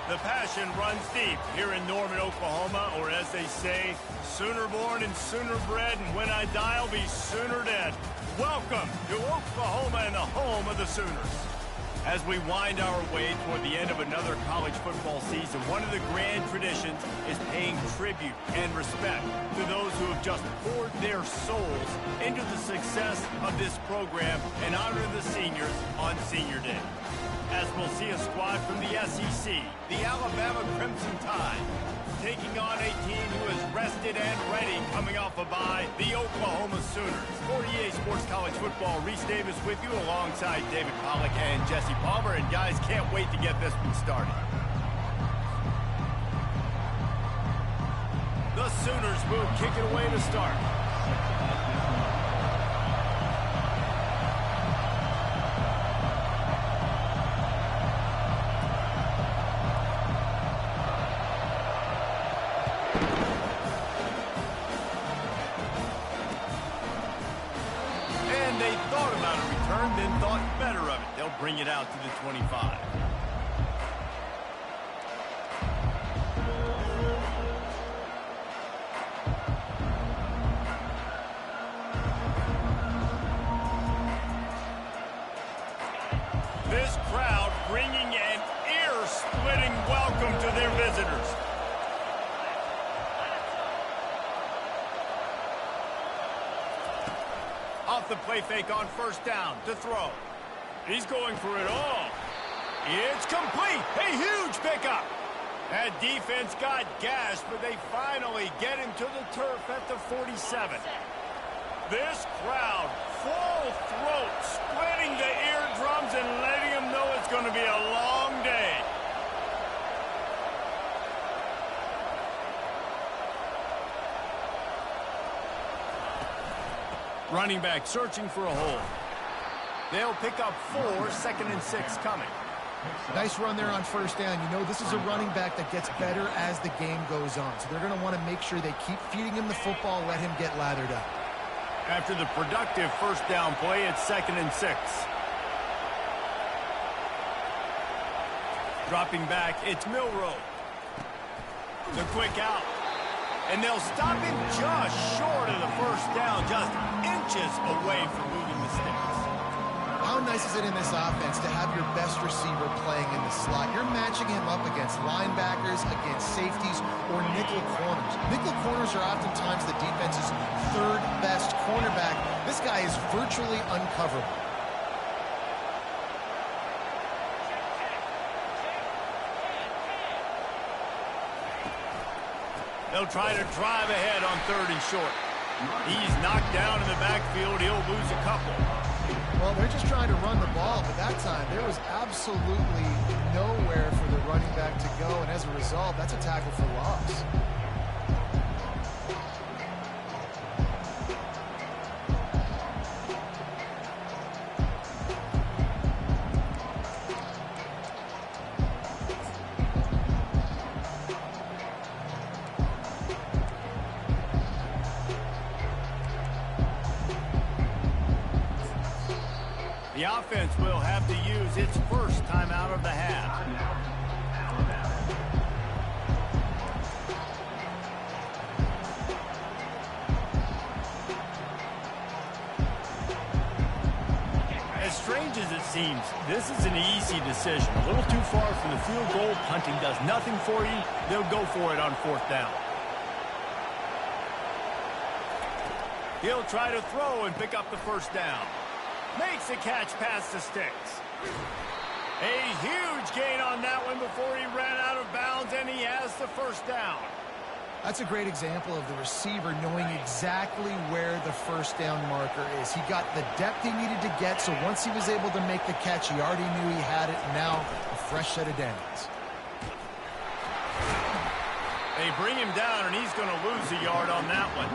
The passion runs deep here in Norman, Oklahoma, or as they say, sooner born and sooner bred, and when I die, I'll be sooner dead. Welcome to Oklahoma and the home of the Sooners. As we wind our way toward the end of another college football season, one of the grand traditions is paying tribute and respect to those who have just poured their souls into the success of this program and honor the seniors on Senior Day. As we'll see a squad from the SEC, the Alabama Crimson Tide, taking on a team who is rested and ready coming off a bye, the Oklahoma Sooners. For EA Sports College Football, Reese Davis with you alongside David Pollack and Jesse Palmer. And guys, can't wait to get this one started. The Sooners will kick it away to start. They thought about a return, then thought better of it. They'll bring it out to the 25. This crowd bringing an ear-splitting welcome to their visitors. Off the play fake on first down to throw. He's going for it all. It's complete. A huge pickup. That defense got gashed, but they finally get him to the turf at the 47. This crowd, full throat, splitting the eardrums and letting them know it's going to be a long day. Running back searching for a hole. They'll pick up 4, 2nd and 6 coming. Nice run there on first down. You know, this is a running back that gets better as the game goes on. So they're going to want to make sure they keep feeding him the football, let him get lathered up. After the productive first down play, it's 2nd and 6. Dropping back, it's Milroe. The quick out. And they'll stop him just short of the first down, just inches away from moving the sticks. How nice is it in this offense to have your best receiver playing in the slot? You're matching him up against linebackers, against safeties, or nickel corners. Nickel corners are oftentimes the defense's third best cornerback. This guy is virtually uncoverable. They'll try to drive ahead on 3rd and short. He's knocked down in the backfield. He'll lose a couple. Well, they're just trying to run the ball, but that time there was absolutely nowhere for the running back to go, and as a result, that's a tackle for loss. The offense will have to use its first timeout of the half. As strange as it seems, this is an easy decision. A little too far from the field goal. Punting does nothing for you. They'll go for it on 4th down. He'll try to throw and pick up the first down. Makes a catch past the sticks. A huge gain on that one before he ran out of bounds, and he has the first down. That's a great example of the receiver knowing exactly where the first down marker is. He got the depth he needed to get, so once he was able to make the catch, he already knew he had it, and now a fresh set of downs. They bring him down, and he's going to lose a yard on that one.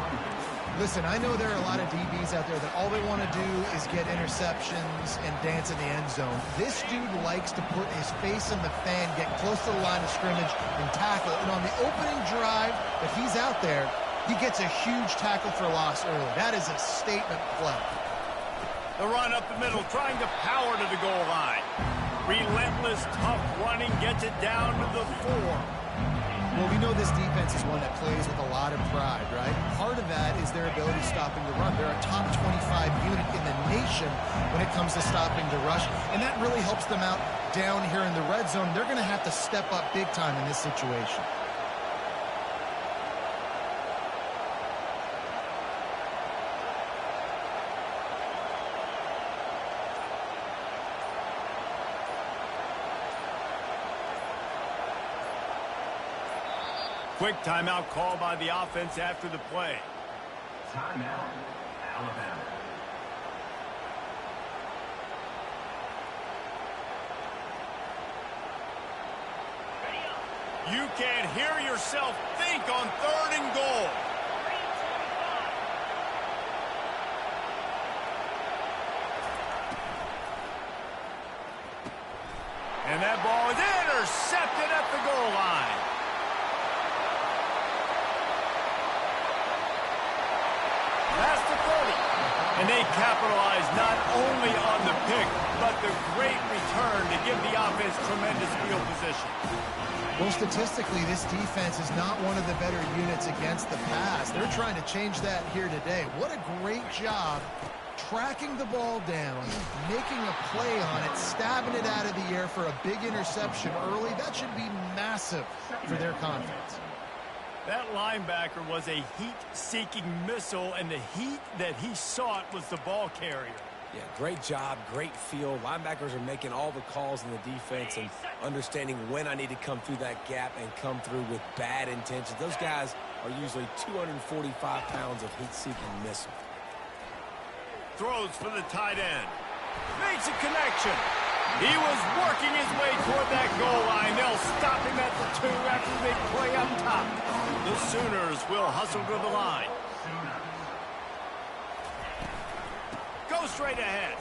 Listen, I know there are a lot of DBs out there that all they want to do is get interceptions and dance in the end zone. This dude likes to put his face in the fan, get close to the line of scrimmage, and tackle. And on the opening drive that he's out there, he gets a huge tackle for loss early. That is a statement play. The run up the middle, trying to power to the goal line. Relentless, tough running gets it down to the 4. Well, we know this defense is one that plays with a lot of pride, right? Part of that is their ability stopping the run. They're a top 25 unit in the nation when it comes to stopping the rush, and that really helps them out down here in the red zone. They're going to have to step up big time in this situation. Quick timeout call by the offense after the play. Timeout, Alabama. You can't hear yourself think on 3rd and goal. And that ball is intercepted at the goal line. Past the 30. And they capitalize not only on the pick, but the great return to give the offense tremendous field position. Well, statistically, this defense is not one of the better units against the pass. They're trying to change that here today. What a great job tracking the ball down, making a play on it, stabbing it out of the air for a big interception early. That should be massive for their confidence. That linebacker was a heat-seeking missile, and the heat that he sought was the ball carrier. Yeah, great job, great feel. Linebackers are making all the calls in the defense and understanding when I need to come through that gap and come through with bad intentions. Those guys are usually 245 pounds of heat-seeking missile. Throws for the tight end. Makes a connection. He was working his way toward that goal line. They'll stop him at the 2 after the big play up top. The Sooners will hustle to the line. Go straight ahead.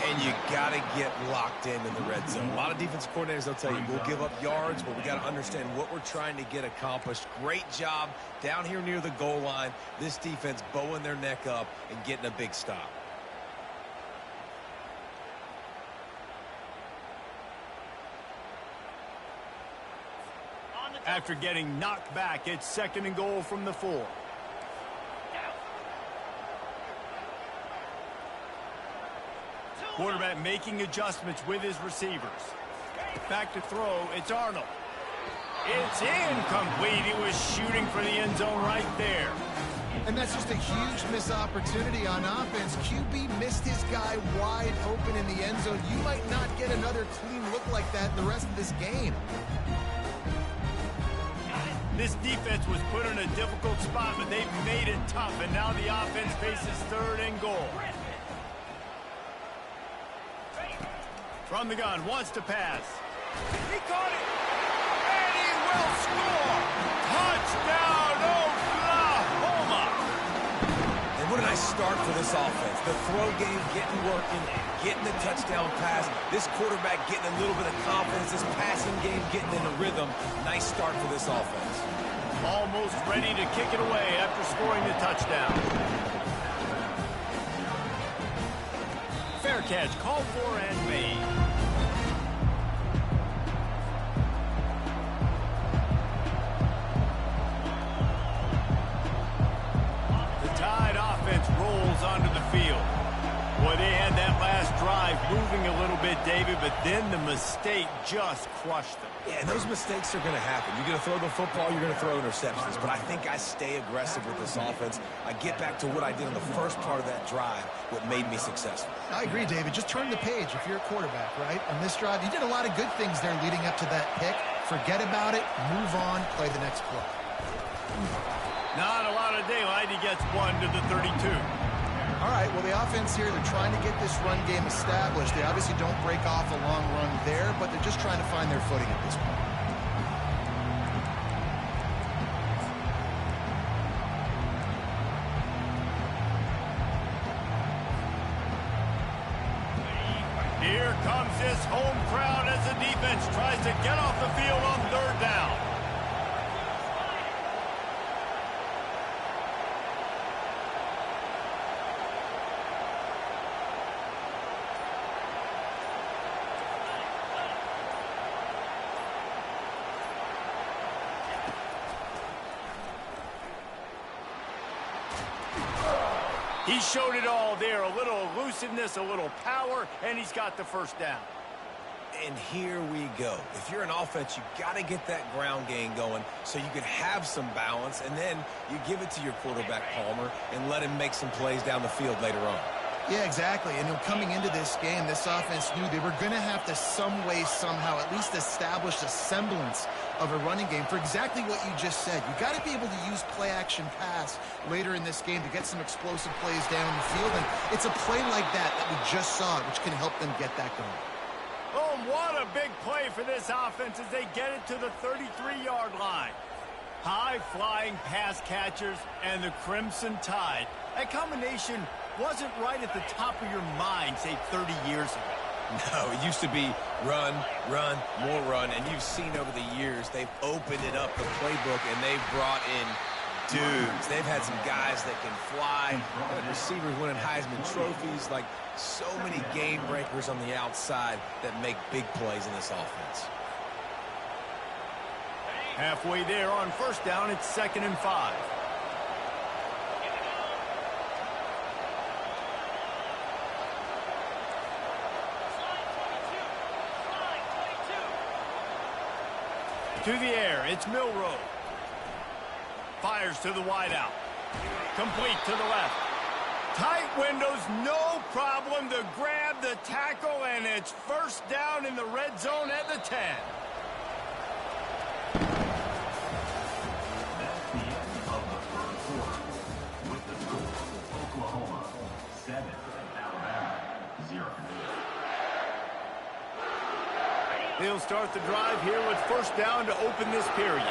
And you got to get locked in the red zone. A lot of defensive coordinators, they'll tell you, we'll give up yards, but we got to understand what we're trying to get accomplished. Great job down here near the goal line. This defense bowing their neck up and getting a big stop. After getting knocked back, it's 2nd and goal from the 4. Quarterback making adjustments with his receivers. Back to throw, it's Arnold. It's incomplete. He was shooting for the end zone right there. And that's just a huge missed opportunity on offense. QB missed his guy wide open in the end zone. You might not get another clean look like that the rest of this game. This defense was put in a difficult spot, but they've made it tough, and now the offense faces 3rd and goal. From the gun, wants to pass. He caught it, and he will score! Touchdown, Oklahoma! And what a nice start for this offense. The throw game getting working, getting the touchdown pass. This quarterback getting a little bit of confidence. This passing game getting in a rhythm. Nice start for this offense. Almost ready to kick it away after scoring the touchdown. Fair catch, called for and made. The Tide offense rolls onto the field. Boy, they had that last drive moving a little bit, David, but then the mistake just crushed them. Yeah, and those mistakes are going to happen. You're going to throw the football, you're going to throw interceptions. But I think I stay aggressive with this offense. I get back to what I did in the first part of that drive, what made me successful. I agree, David. Just turn the page if you're a quarterback, right? On this drive, you did a lot of good things there leading up to that pick. Forget about it, move on, play the next play. Not a lot of daylight. He gets 1 to the 32. All right, well, the offense here, they're trying to get this run game established. They obviously don't break off a long run there, but they're just trying to find their footing at this point. Here comes this home crowd as the defense tries to get off the field on 3rd down. He showed it all there, a little elusiveness, a little power, and he's got the first down. And here we go. If you're an offense, you got to get that ground game going so you can have some balance, and then you give it to your quarterback, Palmer, and let him make some plays down the field later on. Yeah, exactly. And coming into this game, this offense knew they were going to have to some way, somehow, at least establish a semblance of a running game for exactly what you just said. You got to be able to use play-action pass later in this game to get some explosive plays down the field. And it's a play like that we just saw, which can help them get that going. Oh, what a big play for this offense as they get it to the 33-yard line. High-flying pass catchers and the Crimson Tide. That combination wasn't right at the top of your mind, say, 30 years ago. No, it used to be run, run, more run, and you've seen over the years they've opened it up, the playbook, and they've brought in dudes. They've had some guys that can fly, receivers winning Heisman trophies, like so many game breakers on the outside that make big plays in this offense. Halfway there on first down, it's 2nd and 5. To the air, it's Milroe. Fires to the wideout. Complete to the left. Tight windows, no problem to grab the tackle, and it's first down in the red zone at the 10. That's the end of the first quarter. With the score, Oklahoma 7, Alabama 0. They'll start the drive here with first down to open this period.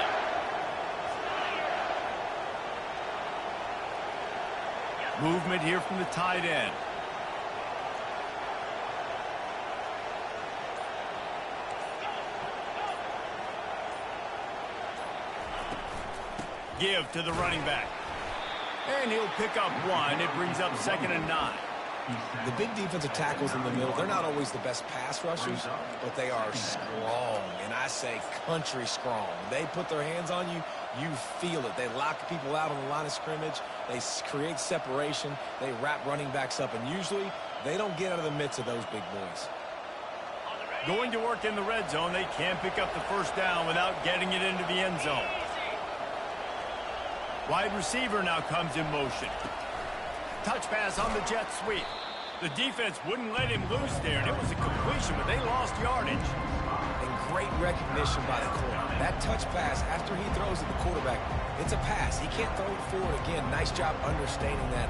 Movement here from the tight end. Give to the running back. And he'll pick up 1. It brings up 2nd and 9. The big defensive tackles in the middle, they're not always the best pass rushers, but they are strong, and I say country strong. They put their hands on you, you feel it. They lock people out on the line of scrimmage. They create separation. They wrap running backs up, and usually they don't get out of the midst of those big boys. Going to work in the red zone, they can't pick up the first down without getting it into the end zone. Wide receiver now comes in motion. Touch pass on the jet sweep. The defense wouldn't let him loose there, and it was a completion, but they lost yardage. And great recognition by the corner. That touch pass, after he throws at the quarterback, it's a pass. He can't throw it forward again. Nice job understanding that,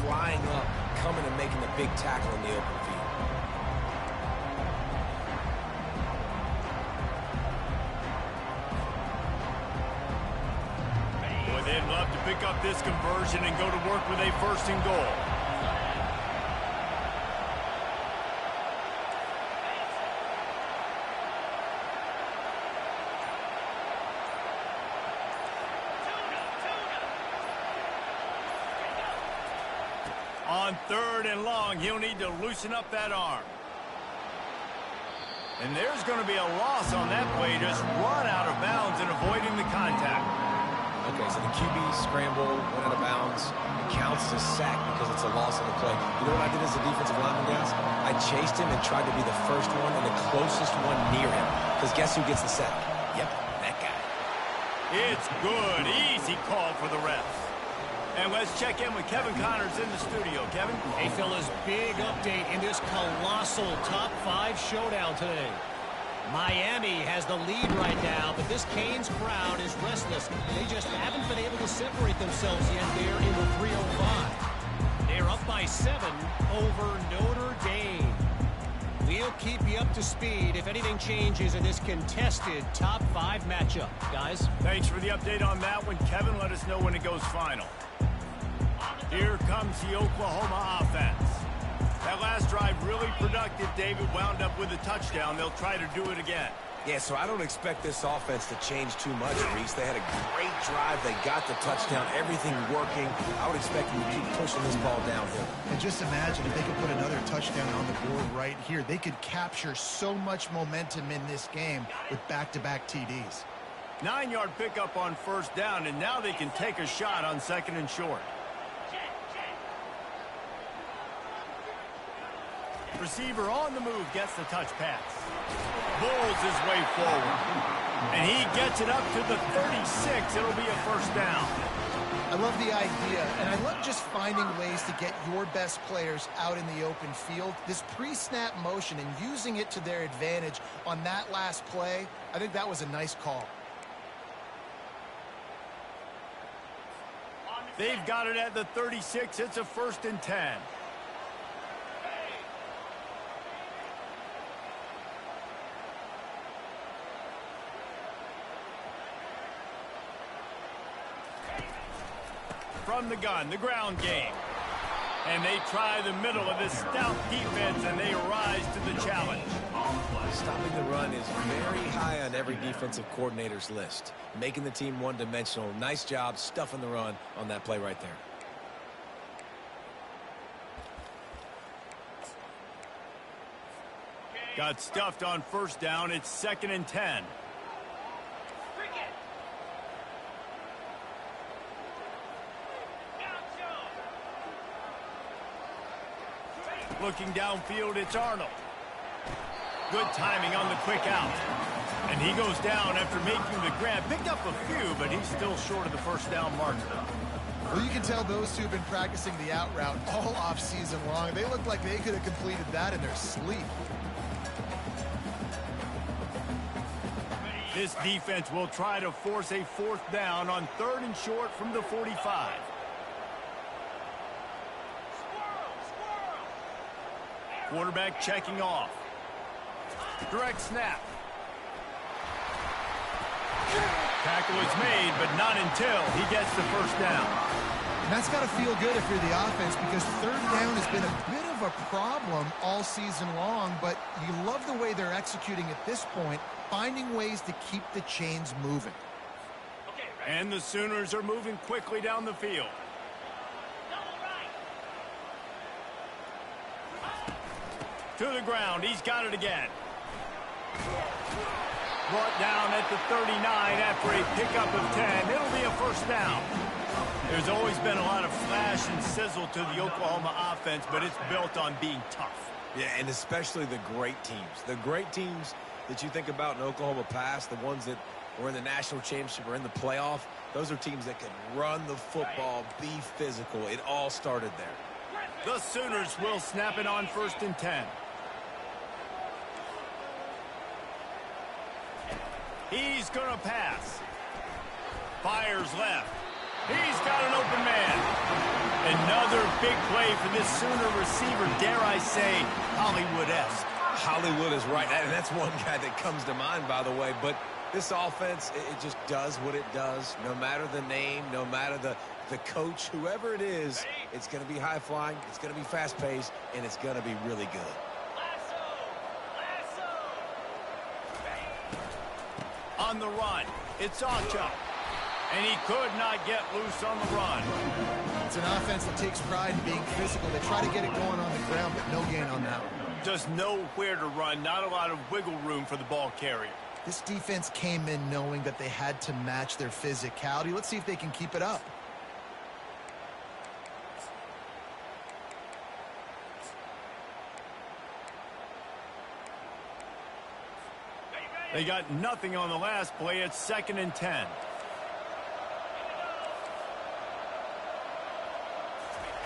flying up, coming and making the big tackle in the open field. Boy, they'd love to pick up this conversion and go to work with a 1st and goal. On 3rd and long, he'll need to loosen up that arm. And there's going to be a loss on that play, just run out of bounds and avoiding the contact. Okay, so the QB scramble, went out of bounds. It counts as a sack because it's a loss on the play. You know what I did as a defensive lineman, guys? I chased him and tried to be the first one and the closest one near him. Because guess who gets the sack? Yep, that guy. It's good. Easy call for the refs. And let's check in with Kevin Connors in the studio. Kevin? Hey, fellas, big update in this colossal top 5 showdown today. Miami has the lead right now, but this Canes crowd is restless. They just haven't been able to separate themselves yet there in the 305. They're up by 7 over Notre Dame. We'll keep you up to speed if anything changes in this contested top 5 matchup. Guys? Thanks for the update on that one, Kevin. Let us know when it goes final. Here comes the Oklahoma offense. That last drive really productive. David wound up with a touchdown. They'll try to do it again. Yeah, so I don't expect this offense to change too much, Reese. They had a great drive. They got the touchdown. Everything working. I would expect them to keep pushing this ball downhill. And just imagine if they could put another touchdown on the board right here. They could capture so much momentum in this game with back-to-back TDs. 9-yard pickup on first down, and now they can take a shot on 2nd and short. Receiver on the move gets the touch pass. Bulls his way forward. And he gets it up to the 36. It'll be a first down. I love the idea, and I love just finding ways to get your best players out in the open field. This pre-snap motion and using it to their advantage on that last play, I think that was a nice call. They've got it at the 36. It's a 1st and 10. From the gun, the ground game. And they try the middle of this stout defense, and they rise to the challenge. Stopping the run is very high on every defensive coordinator's list. Making the team one-dimensional. Nice job stuffing the run on that play right there. Got stuffed on 1st down. It's 2nd and 10. Looking downfield, it's Arnold. Good timing on the quick out. And he goes down after making the grab. Picked up a few, but he's still short of the 1st down marker. Well, you can tell those two have been practicing the out route all off-season long. They look like they could have completed that in their sleep. This defense will try to force a 4th down on 3rd and short from the 45. Quarterback checking off. Direct snap. Tackle is made, but not until he gets the 1st down. And that's got to feel good if you're the offense, because 3rd down has been a bit of a problem all season long, but you love the way they're executing at this point, finding ways to keep the chains moving. And the Sooners are moving quickly down the field. To the ground. He's got it again. Brought down at the 39 after a pickup of 10. It'll be a 1st down. There's always been a lot of flash and sizzle to the Oklahoma offense, but it's built on being tough. Yeah, and especially the great teams. The great teams that you think about in Oklahoma past, the ones that were in the national championship or in the playoff, those are teams that can run the football, be physical. It all started there. The Sooners will snap it on 1st and 10. He's going to pass. Fires left. He's got an open man. Another big play for this Sooner receiver, dare I say, Hollywood-esque. Hollywood is right, and that's one guy that comes to mind, by the way. But this offense, it just does what it does. No matter the name, no matter the coach, whoever it is, it's going to be high-flying, it's going to be fast-paced, and it's going to be really good. On the run, it's Ocho. And he could not get loose on the run. It's an offense that takes pride in being physical. They try to get it going on the ground, but no gain on that one. Just nowhere to run, not a lot of wiggle room for the ball carrier. This defense came in knowing that they had to match their physicality. Let's see if they can keep it up. They got nothing on the last play. It's 2nd and 10.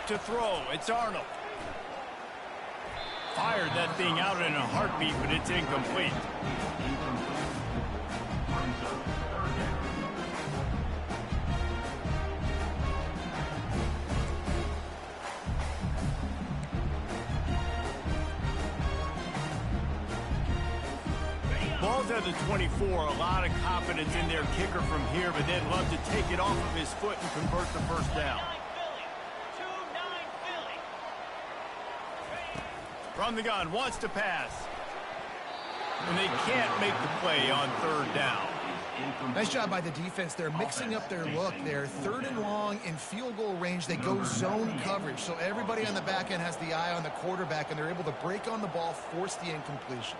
To throw, it's Arnold. Fired that thing out in a heartbeat, but it's incomplete. Ball's at the 24. A lot of confidence in their kicker from here, but they'd love to take it off of his foot and convert the 1st down. From the gun, wants to pass. And they can't make the play on 3rd down. Nice job by the defense. They're mixing up their look. They're 3rd and long in field goal range. They go zone coverage. So everybody on the back end has the eye on the quarterback, and they're able to break on the ball, force the incompletion.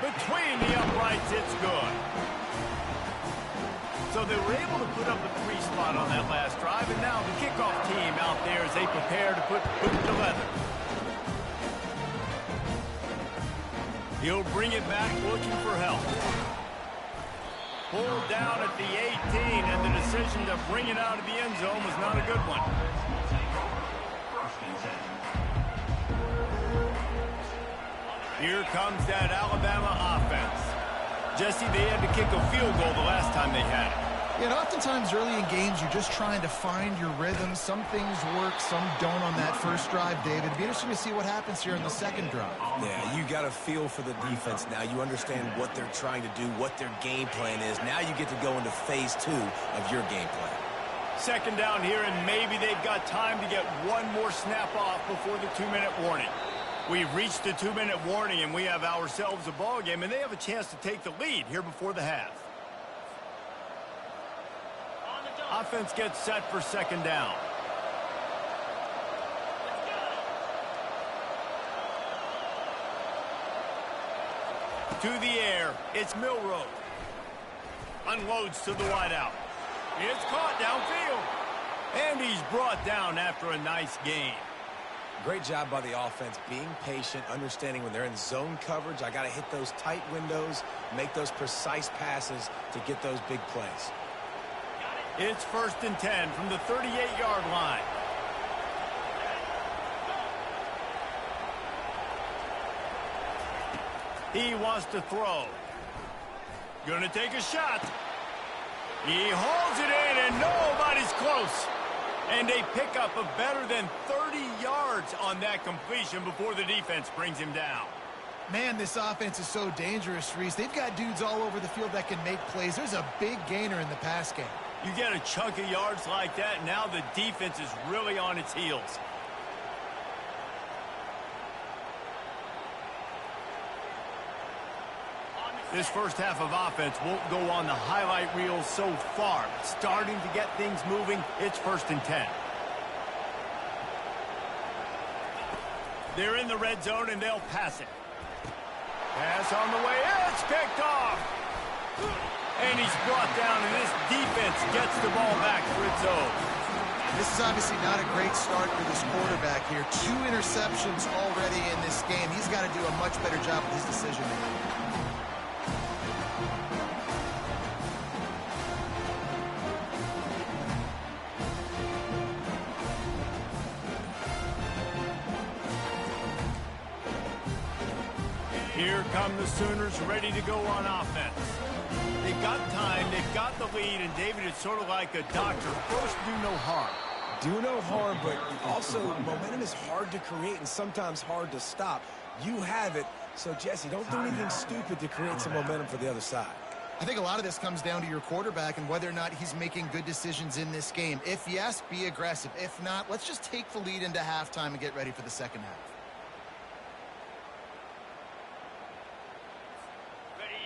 Between the uprights, it's good. So they were able to put up a 3 spot on that last drive, and now the kickoff team out there as they prepare to put boot to leather. He'll bring it back looking for help. Pulled down at the 18, and the decision to bring it out of the end zone was not a good one. Here comes that Alabama offense. Jesse, they had to kick a field goal the last time they had it. Yeah, and oftentimes early in games, you're just trying to find your rhythm. Some things work, some don't on that first drive, David. It'd be interesting to see what happens here in the second drive. Yeah, you got a feel for the defense now. You understand what they're trying to do, what their game plan is. Now you get to go into phase 2 of your game plan. Second down here, and maybe they've got time to get one more snap off before the 2-minute warning. We've reached the 2-minute warning, and we have ourselves a ball game, and they have a chance to take the lead here before the half. Offense gets set for second down. To the air, it's Milroe. Unloads to the wideout. It's caught downfield. And he's brought down after a nice gain. Great job by the offense, being patient, understanding when they're in zone coverage, I got to hit those tight windows, make those precise passes to get those big plays. It's 1st and 10 from the 38-yard line. He wants to throw. Gonna take a shot. He holds it in, and nobody's close. And they pick up a better than 30 yards on that completion before the defense brings him down. Man, this offense is so dangerous, Reese. They've got dudes all over the field that can make plays. There's a big gainer in the pass game. You get a chunk of yards like that, now the defense is really on its heels. This first half of offense won't go on the highlight reel so far. Starting to get things moving, it's 1st and 10. They're in the red zone, and they'll pass it. Pass on the way. It's picked off. And he's brought down, and this defense gets the ball back for its own. This is obviously not a great start for this quarterback here. 2 interceptions already in this game. He's got to do a much better job with his decision-making. Here come the Sooners ready to go on offense. They've got time, they've got the lead, and David, it's sort of like a doctor. First, do no harm. Do no harm, but also momentum is hard to create and sometimes hard to stop. You have it, so Jesse, don't do anything stupid to create some momentum for the other side. I think a lot of this comes down to your quarterback and whether or not he's making good decisions in this game. If yes, be aggressive. If not, let's just take the lead into halftime and get ready for the second half.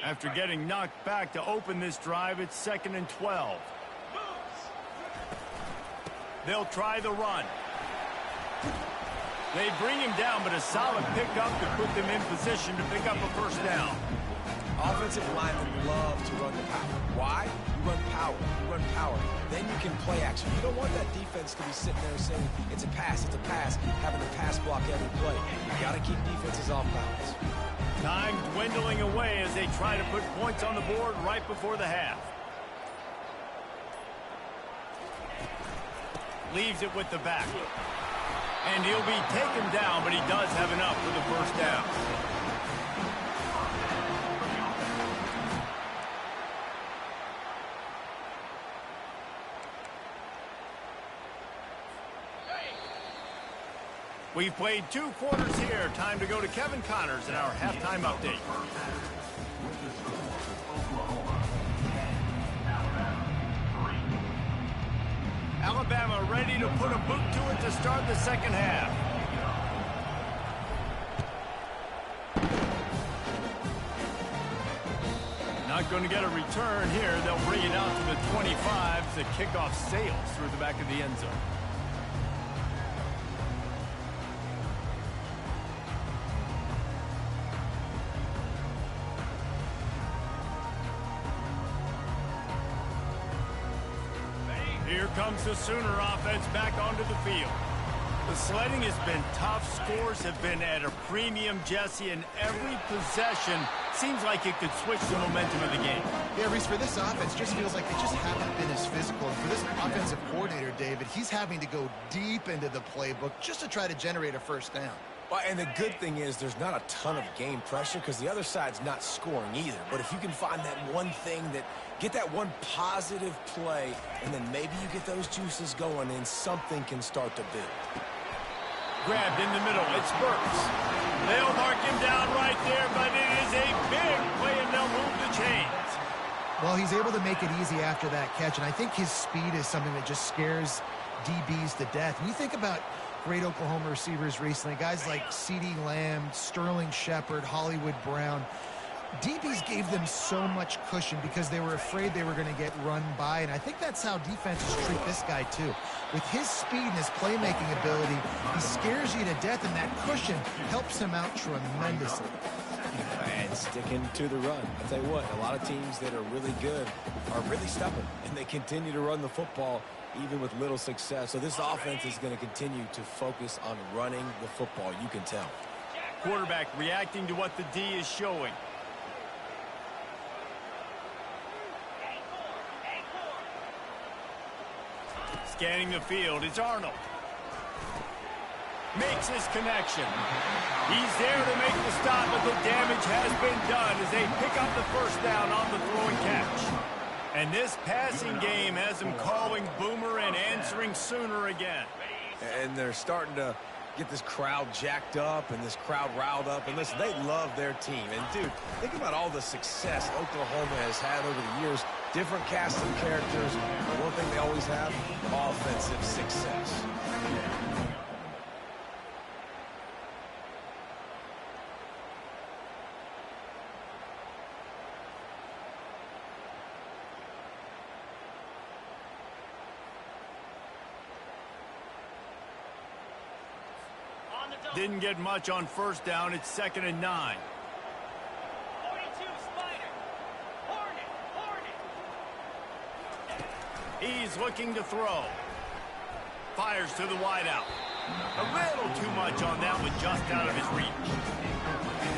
After getting knocked back to open this drive, it's 2nd and 12. They'll try the run. They bring him down, but a solid pickup to put them in position to pick up a first down. Offensive linemen love to run the power. Why? You run power. You run power. Then you can play action. You don't want that defense to be sitting there saying, it's a pass, having to pass block every play. You got to keep defenses off balance. Time dwindling away as they try to put points on the board right before the half. Leaves it with the back. And he'll be taken down, but he does have enough for the first down. We've played 2 quarters here. Time to go to Kevin Connors in our halftime update. Alabama ready to put a boot to it to start the second half. Not going to get a return here. They'll bring it out to the 25. The kickoff sails through the back of the end zone. Here comes the Sooner offense back onto the field. The sledding has been tough. Scores have been at a premium, Jesse, and every possession seems like it could switch the momentum of the game. Yeah, Reese, for this offense, just feels like they just haven't been as physical. And for this offensive coordinator, David, he's having to go deep into the playbook just to try to generate a first down. Well, and the good thing is there's not a ton of game pressure because the other side's not scoring either. But if you can find that one thing get that one positive play, and then maybe you get those juices going and something can start to build. Grabbed in the middle. It's Burks. They'll mark him down right there, but it is a big play, and they'll move the chains. Well, he's able to make it easy after that catch, and I think his speed is something that just scares DBs to death. When you think about great Oklahoma receivers recently, guys like CeeDee Lamb, Sterling Shepard, Hollywood Brown, DBs gave them so much cushion because they were afraid they were going to get run by, and I think that's how defenses treat this guy too. With his speed and his playmaking ability, he scares you to death, and that cushion helps him out tremendously. And sticking to the run. I'll tell you what, a lot of teams that are really good are really stubborn, and they continue to run the football even with little success. So this offense is going to continue to focus on running the football, you can tell. Quarterback reacting to what the D is showing. Scanning the field, it's Arnold. Makes his connection. He's there to make the stop, but the damage has been done as they pick up the first down on the throw and catch. And this passing game has them calling Boomer and answering Sooner again. And they're starting to get this crowd jacked up and this crowd riled up. And listen, they love their team. And, dude, think about all the success Oklahoma has had over the years. Different cast of characters. But one thing they always have, offensive success. Didn't get much on first down. It's 2nd and 9. 42 Spider. Hornet. He's looking to throw. Fires to the wideout. A little too much on that one, just out of his reach.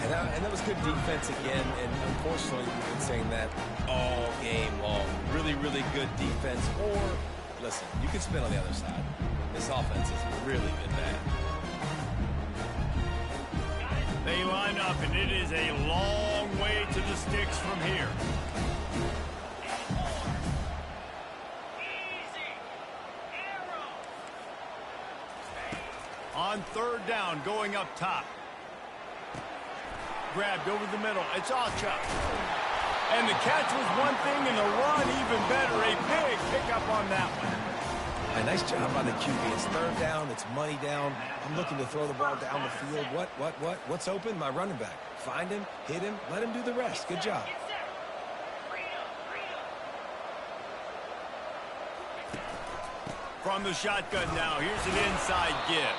And that was good defense again. And unfortunately, we've been saying that all game long. Really, really good defense. Or, listen, you can spin on the other side. This offense has really been bad. They line up, and it is a long way to the sticks from here. On 3rd down, going up top. Grabbed over the middle. It's Ocha. And the catch was one thing, and the run even better. A big pickup on that one. A nice job by the QB. It's 3rd down. It's money down. I'm looking to throw the ball down the field. What's open? My running back. Find him, hit him, let him do the rest. Good job. From the shotgun now, here's an inside give.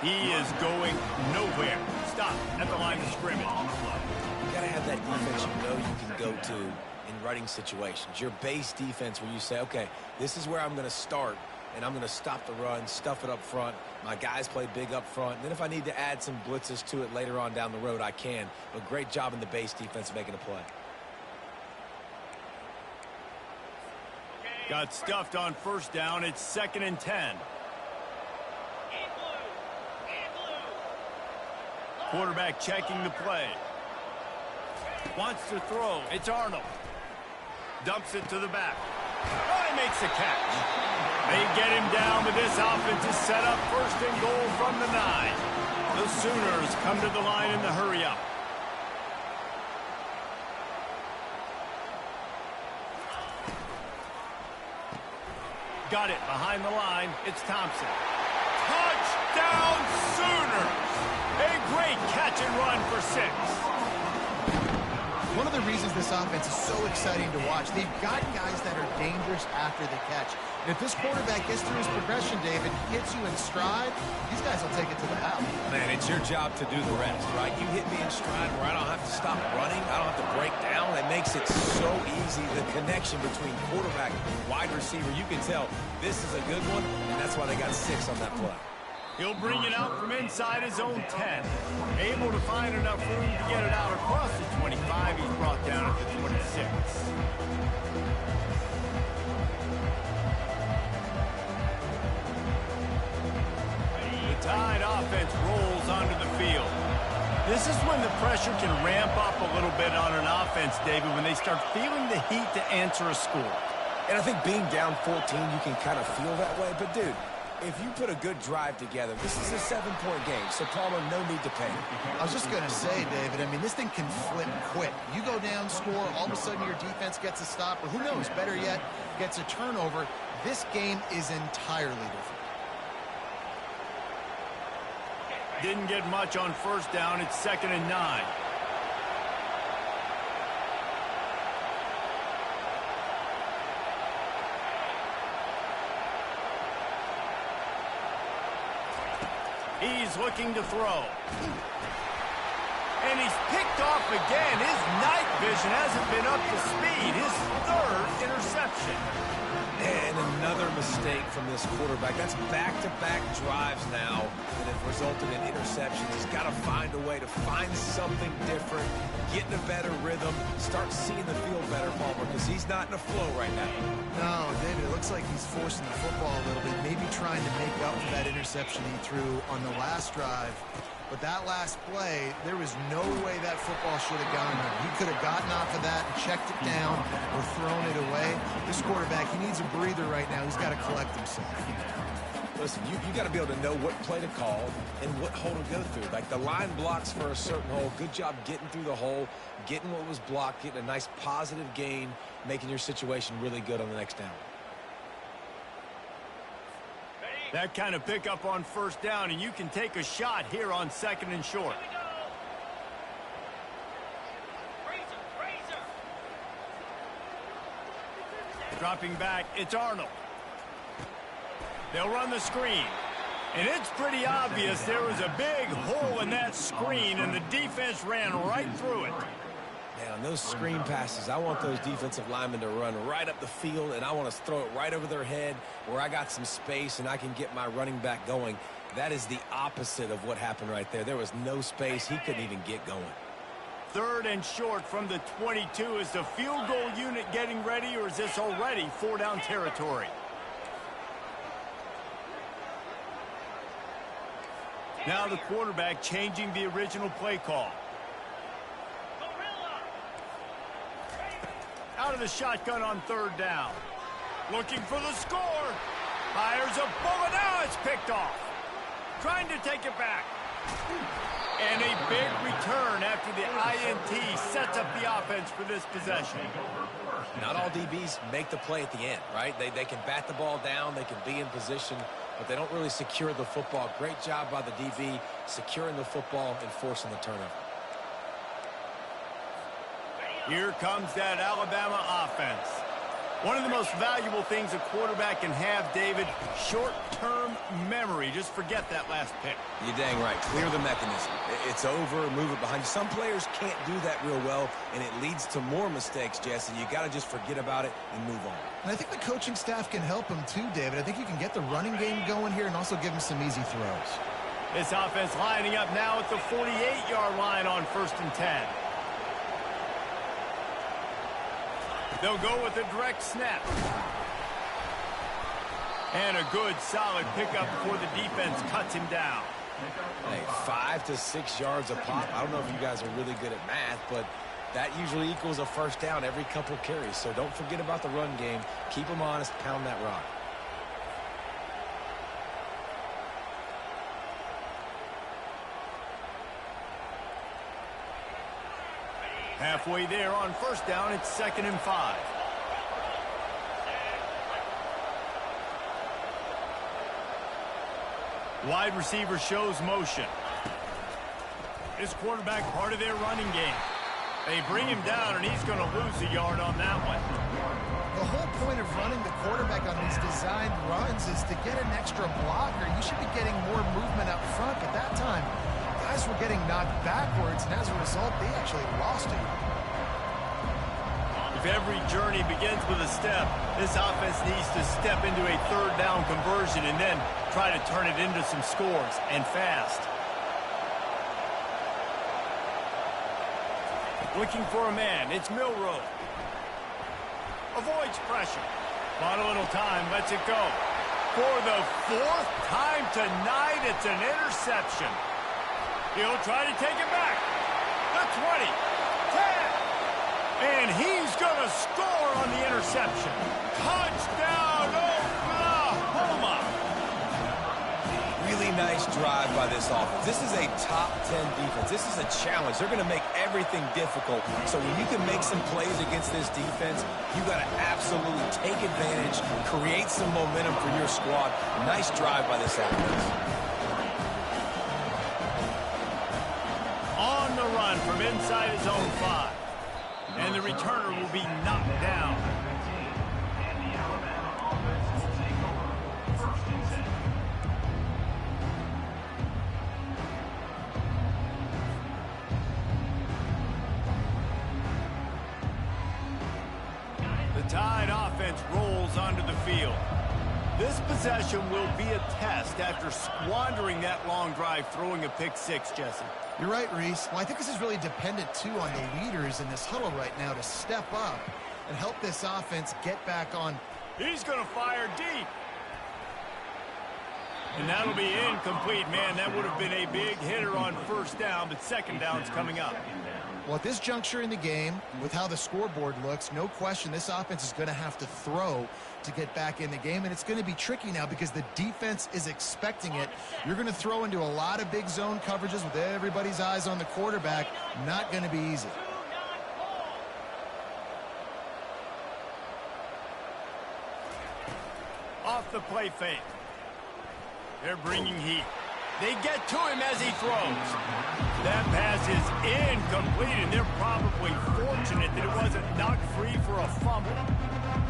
He is going nowhere. Stop at the line of scrimmage. You got to have that defense you know you can go to in running situations. Your base defense where you say, okay, this is where I'm going to start, and I'm going to stop the run, stuff it up front. My guys play big up front. And then if I need to add some blitzes to it later on down the road, I can. But great job in the base defense making a play. Got stuffed on first down. It's 2nd and 10. Quarterback checking the play. Wants to throw. It's Arnold. Dumps it to the back. Oh, he makes the catch. They get him down, but this offense is set up 1st and goal from the 9. The Sooners come to the line in the hurry-up. Got it behind the line. It's Thompson. Touchdown Sooners! A great catch and run for 6. One of the reasons this offense is so exciting to watch, they've got guys that are dangerous after the catch. And if this quarterback gets through his progression, David, hits you in stride, these guys will take it to the house. Man, it's your job to do the rest, right? You hit me in stride where I don't have to stop running. I don't have to break down. It makes it so easy, the connection between quarterback and wide receiver, you can tell this is a good one, and that's why they got 6 on that play. He'll bring it out from inside his own 10. Able to find enough room to get it out across the 25. He's brought down at the 26. The Tide offense rolls onto the field. This is when the pressure can ramp up a little bit on an offense, David, when they start feeling the heat to answer a score. And I think being down 14, you can kind of feel that way. But, dude, if you put a good drive together, this is a 7-point game, so Palmer, no need to panic. I was just going to say, David, I mean, this thing can flip quick. You go down, score, all of a sudden your defense gets a stop, or who knows, better yet, gets a turnover. This game is entirely different. Didn't get much on first down. It's 2nd and 9. He's looking to throw. And he's picked off again. His night vision hasn't been up to speed. His 3rd interception. And another mistake from this quarterback. That's back-to-back drives now that have resulted in interceptions. He's got to find a way to find something different, get in a better rhythm, start seeing the field better, Palmer, because he's not in a flow right now. No, David, it looks like he's forcing the football a little bit, maybe trying to make up for that interception he threw on the last drive. But that last play, there was no way that football should have gone there. He could have gotten off of that and checked it down or thrown it away. This quarterback, he needs a breather right now. He's got to collect himself. Listen, you got to be able to know what play to call and what hole to go through. Like the line blocks for a certain hole. Good job getting through the hole, getting what was blocked, getting a nice positive gain, making your situation really good on the next down. That kind of pickup on first down, and you can take a shot here on 2nd and short. Dropping back, it's Arnold. They'll run the screen. And it's pretty obvious there was a big hole in that screen, and the defense ran right through it. Man, on those screen passes, I want those defensive linemen to run right up the field, and I want to throw it right over their head where I got some space and I can get my running back going. That is the opposite of what happened right there. There was no space. He couldn't even get going. 3rd and short from the 22. Is the field goal unit getting ready, or is this already 4-down territory? Now the quarterback changing the original play call. Out of the shotgun on 3rd down. Looking for the score. Fires a bullet. Now it's picked off. Trying to take it back. And a big return after the INT sets up the offense for this possession. Not all DBs make the play at the end, right? They can bat the ball down. They can be in position, but they don't really secure the football. Great job by the DB securing the football and forcing the turnover. Here comes that Alabama offense. One of the most valuable things a quarterback can have, David, short-term memory. Just forget that last pick. You're dang right. Clear the mechanism. It's over, move it behind you. Some players can't do that real well, and it leads to more mistakes, Jesse. You got to just forget about it and move on. And I think the coaching staff can help him too, David. I think you can get the running game going here and also give him some easy throws. This offense lining up now at the 48-yard line on 1st and 10. They'll go with a direct snap. And a good, solid pickup before the defense cuts him down. Hey, 5 to 6 yards a pop. I don't know if you guys are really good at math, but that usually equals a first down every couple carries. So don't forget about the run game. Keep them honest. Pound that rock. Halfway there on first down, it's 2nd and 5. Wide receiver shows motion. This quarterback part of their running game. They bring him down, and he's going to lose a yard on that one. The whole point of running the quarterback on these designed runs is to get an extra blocker. You should be getting more movement up front, but that time, guys were getting knocked backwards, and as a result, they actually lost it. If every journey begins with a step. This offense needs to step into a third down conversion and then try to turn it into some scores, and fast. Looking for a man. It's Milroe. Avoids pressure. Not a little time. Lets it go. For the fourth time tonight, it's an interception. He'll try to take it back. The 20. 10. And he's going to score on the interception. Touchdown, Oklahoma! Really nice drive by this offense. This is a top 10 defense. This is a challenge. They're going to make everything difficult. So when you can make some plays against this defense, you got to absolutely take advantage, create some momentum for your squad. Nice drive by this offense. On the run from inside his own 5. And the returner will be knocked down. The Tide offense rolls onto the field. This possession will be a test after squandering that long drive, throwing a pick 6, Jesse. You're right, Reese. Well, I think this is really dependent, too, on the leaders in this huddle right now to step up and help this offense get back on. He's going to fire deep. And that'll be incomplete. Man, that would have been a big hitter on first down, but second down's coming up. Well, at this juncture in the game, with how the scoreboard looks, no question this offense is going to have to throw to get back in the game, and it's going to be tricky now because the defense is expecting it. You're going to throw into a lot of big zone coverages with everybody's eyes on the quarterback. Not going to be easy. Off the play fake. They're bringing heat. They get to him as he throws. That pass is incomplete, and they're probably fortunate that it wasn't knocked free for a fumble.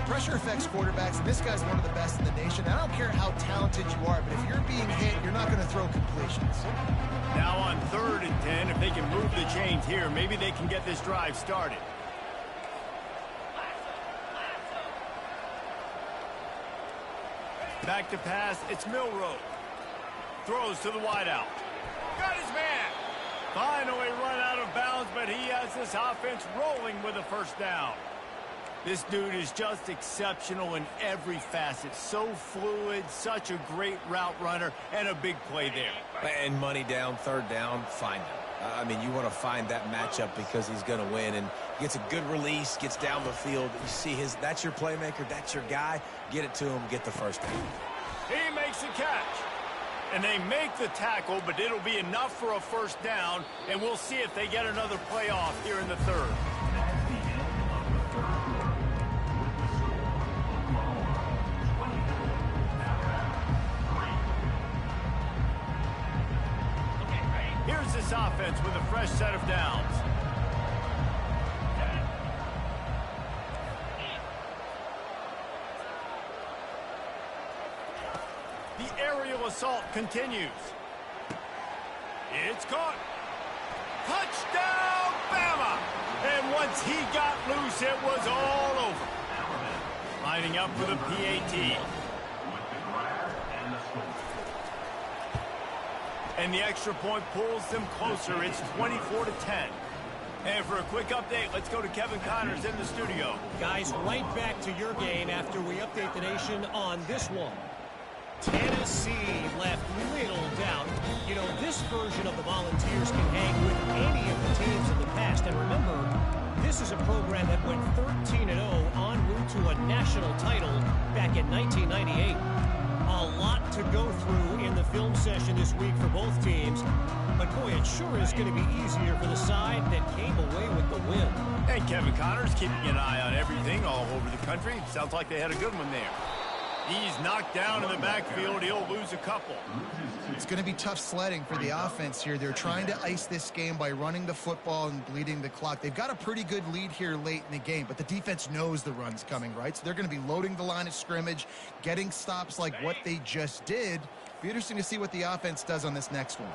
Pressure affects quarterbacks, and this guy's one of the best in the nation. I don't care how talented you are, but if you're being hit, you're not going to throw completions. Now on 3rd and 10, if they can move the chains here, maybe they can get this drive started. Back to pass, it's Milroe. Throws to the wideout. Got his man. Finally run out of bounds, but he has this offense rolling with a first down. This dude is just exceptional in every facet. So fluid, such a great route runner, and a big play there. And money down, 3rd down, find him. I mean, you want to find that matchup because he's going to win, and gets a good release, gets down the field. You see that's your playmaker, that's your guy. Get it to him, get the first down. He makes the catch. And they make the tackle, but it'll be enough for a first down, and we'll see if they get another play off here in the 3rd. Here's this offense with a fresh set of downs. The aerial assault continues. It's caught. Touchdown, Bama! And once he got loose, it was all over. Lining up for the PAT. And the extra point pulls them closer. It's 24-10. And for a quick update, let's go to Kevin Connors in the studio. Guys, right back to your game after we update the nation on this one. Tennessee left little doubt. You know, this version of the Volunteers can hang with any of the teams in the past. And remember, this is a program that went 13-0 en route to a national title back in 1998. A lot to go through in the film session this week for both teams. But, boy, it sure is going to be easier for the side that came away with the win. And Kevin Connors keeping an eye on everything all over the country. Sounds like they had a good one there. He's knocked down in the backfield. He'll lose a couple. It's going to be tough sledding for the offense here. They're trying to ice this game by running the football and bleeding the clock. They've got a pretty good lead here late in the game, but the defense knows the run's coming, right? So they're going to be loading the line of scrimmage, getting stops like what they just did. Be interesting to see what the offense does on this next one.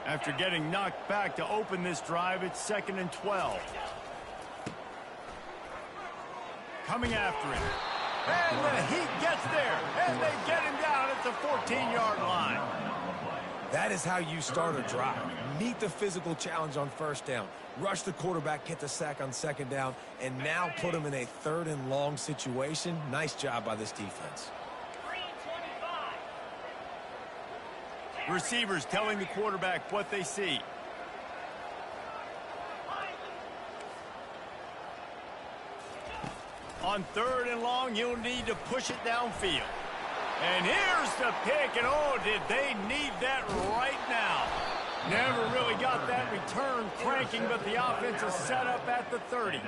After getting knocked back to open this drive, it's 2nd and 12. coming after him. And the Heat gets there, and they get him down at the 14-yard line. That is how you start a drive. Meet the physical challenge on first down. Rush the quarterback, get the sack on second down, and now put him in a 3rd and long situation. Nice job by this defense. Receivers telling the quarterback what they see. On 3rd and long, you'll need to push it downfield. And here's the pick, and oh, did they need that right now. Never really got that return cranking, but the offense is set up at the 30.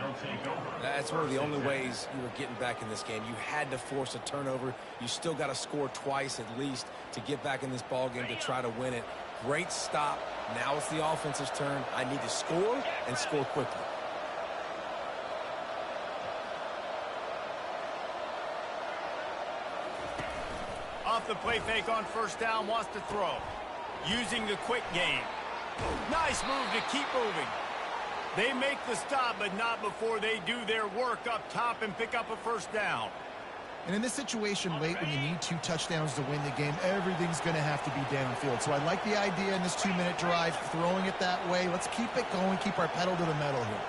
That's one of the only ways you were getting back in this game. You had to force a turnover. You still got to score twice at least to get back in this ball game to try to win it. Great stop. Now it's the offense's turn. I need to score and score quickly. Off the play fake on first down, wants to throw. Using the quick game. Nice move to keep moving. They make the stop, but not before they do their work up top and pick up a first down. And in this situation late when you need 2 touchdowns to win the game, everything's going to have to be downfield. So I like the idea in this 2-minute drive, throwing it that way. Let's keep it going, keep our pedal to the metal here.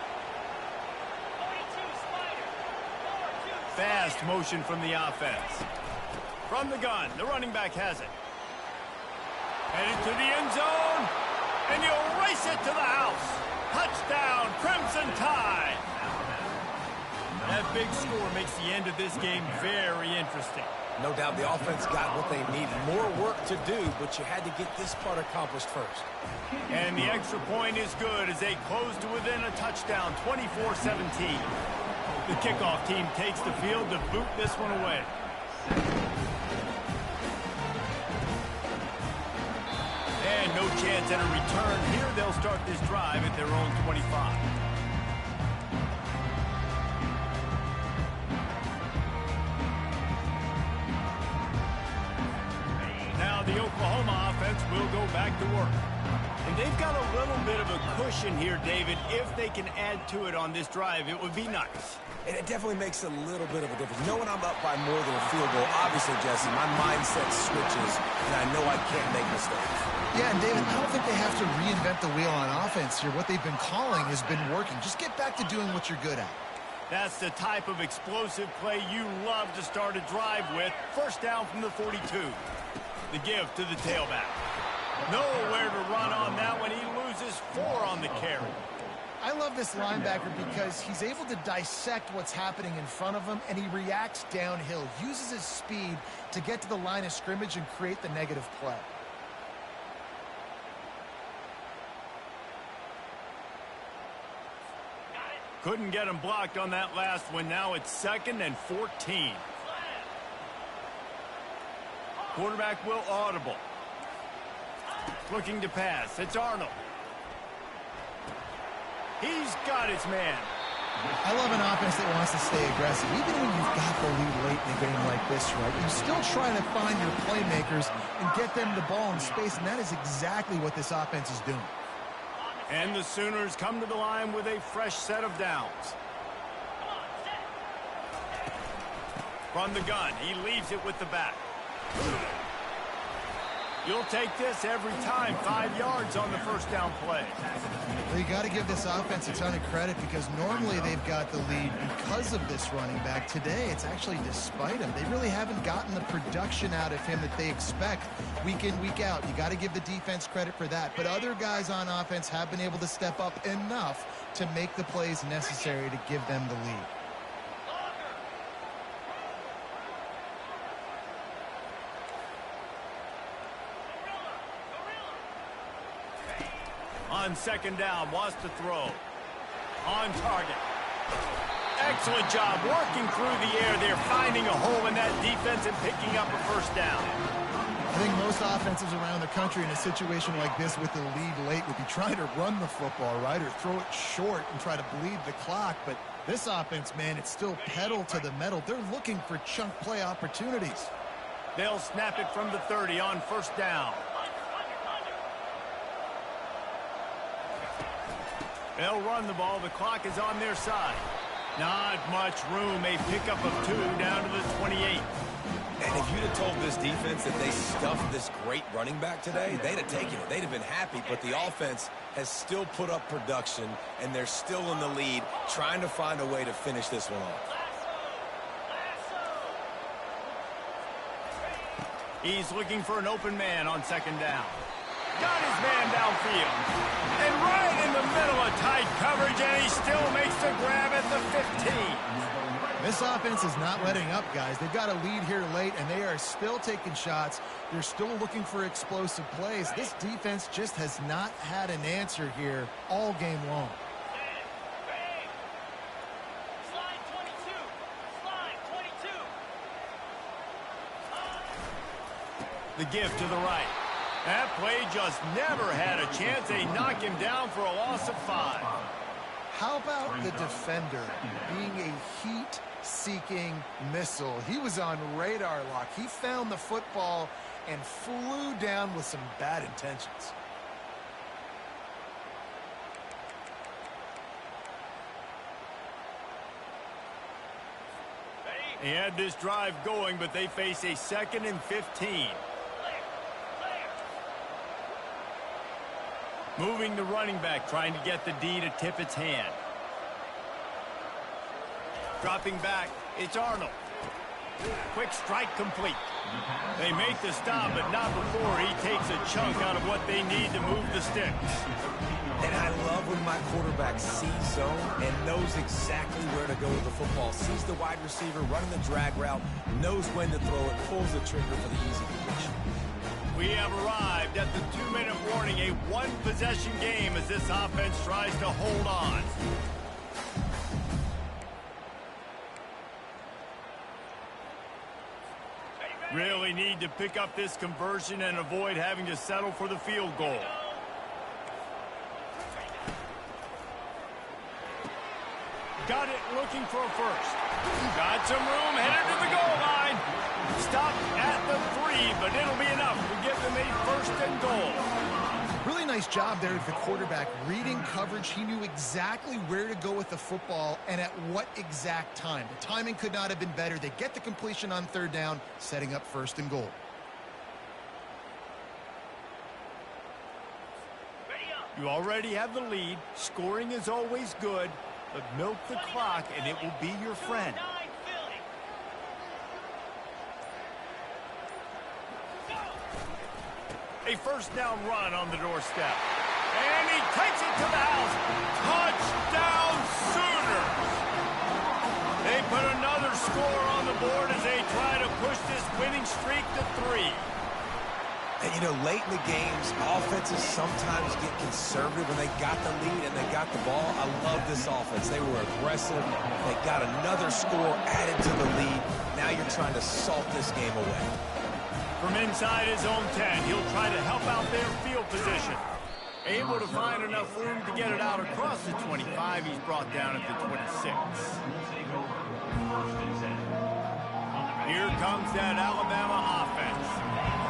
Fast motion from the offense. From the gun, the running back has it. Headed to the end zone, and you'll race it to the house. Touchdown, Crimson Tide. That big score makes the end of this game very interesting. No doubt the offense got what they needed. More work to do, but you had to get this part accomplished first. And the extra point is good as they close to within a touchdown, 24-17. The kickoff team takes the field to boot this one away. And no chance at a return here. They'll start this drive at their own 25. Now the Oklahoma offense will go back to work. And they've got a little bit of a cushion here, David. If they can add to it on this drive, it would be nice. And it definitely makes a little bit of a difference. Knowing I'm up by more than a field goal, obviously, Jesse, my mindset switches, and I know I can't make mistakes. Yeah, and David, I don't think they have to reinvent the wheel on offense here. What they've been calling has been working. Just get back to doing what you're good at. That's the type of explosive play you love to start a drive with. First down from the 42. The give to the tailback. Nowhere to run on that one. He loses 4 on the carry. I love this linebacker because he's able to dissect what's happening in front of him, and he reacts downhill, uses his speed to get to the line of scrimmage and create the negative play. Couldn't get him blocked on that last one. Now it's 2nd and 14. Quarterback will audible. Looking to pass. It's Arnold. He's got his man. I love an offense that wants to stay aggressive. Even when you've got the lead late in a game like this, right, you're still trying to find your playmakers and get them the ball in space, and that is exactly what this offense is doing. And the Sooners come to the line with a fresh set of downs. From the gun, he leaves it with the back. You'll take this every time. 5 yards on the first down play. Well, you got to give this offense a ton of credit because normally they've got the lead because of this running back. Today, it's actually despite him. They really haven't gotten the production out of him that they expect week in, week out. You got to give the defense credit for that. But other guys on offense have been able to step up enough to make the plays necessary to give them the lead. On second down, wants to throw. On target. Excellent job working through the air. They're finding a hole in that defense and picking up a first down. I think most offenses around the country in a situation like this with the lead late would be trying to run the football, right, or throw it short and try to bleed the clock. But this offense, man, it's still pedal to the metal. They're looking for chunk play opportunities. They'll snap it from the 30 on first down. They'll run the ball. The clock is on their side. Not much room. A pickup of 2 down to the 28. And if you'd have told this defense that they stuffed this great running back today, they'd have taken it. They'd have been happy, but the offense has still put up production, and they're still in the lead, trying to find a way to finish this one off. He's looking for an open man on 2nd down. Got his man downfield. And right in the middle of tight coverage, and he still makes the grab at the 15. This offense is not letting up, guys. They've got a lead here late, and they are still taking shots. They're still looking for explosive plays. This defense just has not had an answer here all game long. Slide 22. Slide 22. The give to the right. That play just never had a chance. They knock him down for a loss of 5. How about the defender being a heat-seeking missile? He was on radar lock. He found the football and flew down with some bad intentions. He had this drive going, but they face a 2nd and 15. Moving the running back, trying to get the D to tip its hand. Dropping back, it's Arnold. Quick strike complete. They make the stop, but not before he takes a chunk out of what they need to move the sticks. And I love when my quarterback sees zone and knows exactly where to go with the football. Sees the wide receiver running the drag route, knows when to throw it, pulls the trigger for the easy completion. We have arrived at the 2-minute warning, a one-possession game as this offense tries to hold on. Really need to pick up this conversion and avoid having to settle for the field goal. Got it, looking for a first. Got some room, headed to the goal line. Stopped at the 3, but it'll be enough to give them a 1st and goal. Really nice job there with the quarterback. Reading coverage, he knew exactly where to go with the football and at what exact time. The timing could not have been better. They get the completion on 3rd down, setting up 1st and goal. You already have the lead. Scoring is always good, but milk the clock and it will be your friend. A 1st down run on the doorstep. And he takes it to the house. Touchdown Sooners! They put another score on the board as they try to push this winning streak to 3. And, you know, late in the games, offenses sometimes get conservative when they got the lead and they got the ball. I love this offense. They were aggressive. They got another score added to the lead. Now you're trying to salt this game away. From inside his own 10, he'll try to help out their field position. Able to find enough room to get it out across the 25. He's brought down at the 26. Here comes that Alabama offense.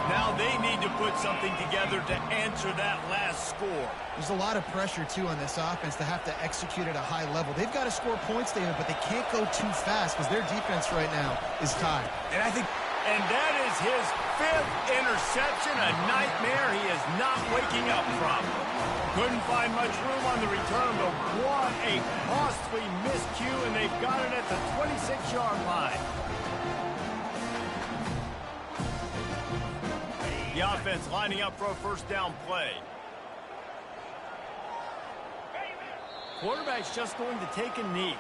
Now they need to put something together to answer that last score. There's a lot of pressure, too, on this offense to have to execute at a high level. They've got to score points, David, but they can't go too fast because their defense right now is tied. And that is his 5th interception, a nightmare he is not waking up from. Couldn't find much room on the return, but what a costly miscue, and they've got it at the 26-yard line. The offense lining up for a 1st down play. Quarterback's just going to take a knee.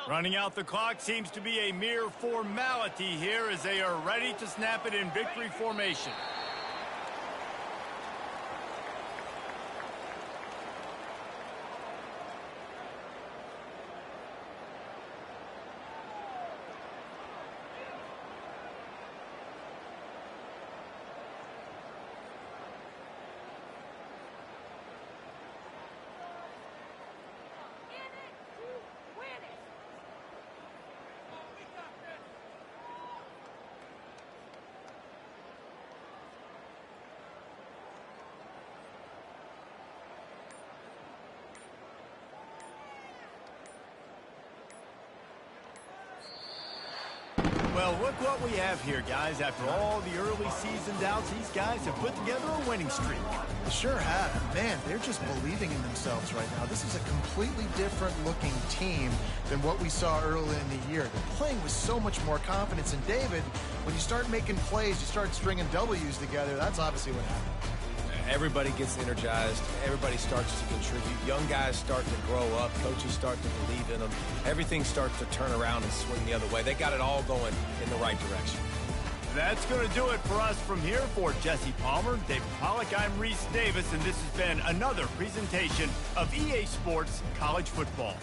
Running out the clock seems to be a mere formality here as they are ready to snap it in victory formation. Well, look what we have here, guys. After all the early season doubts, these guys have put together a winning streak. They sure have. Man, they're just believing in themselves right now. This is a completely different looking team than what we saw early in the year. They're playing with so much more confidence. And David, when you start making plays, you start stringing W's together, that's obviously what happened. Everybody gets energized. Everybody starts to contribute. Young guys start to grow up. Coaches start to believe in them. Everything starts to turn around and swing the other way. They got it all going in the right direction. That's going to do it for us from here. For Jesse Palmer, David Pollack, I'm Reese Davis, and this has been another presentation of EA Sports College Football.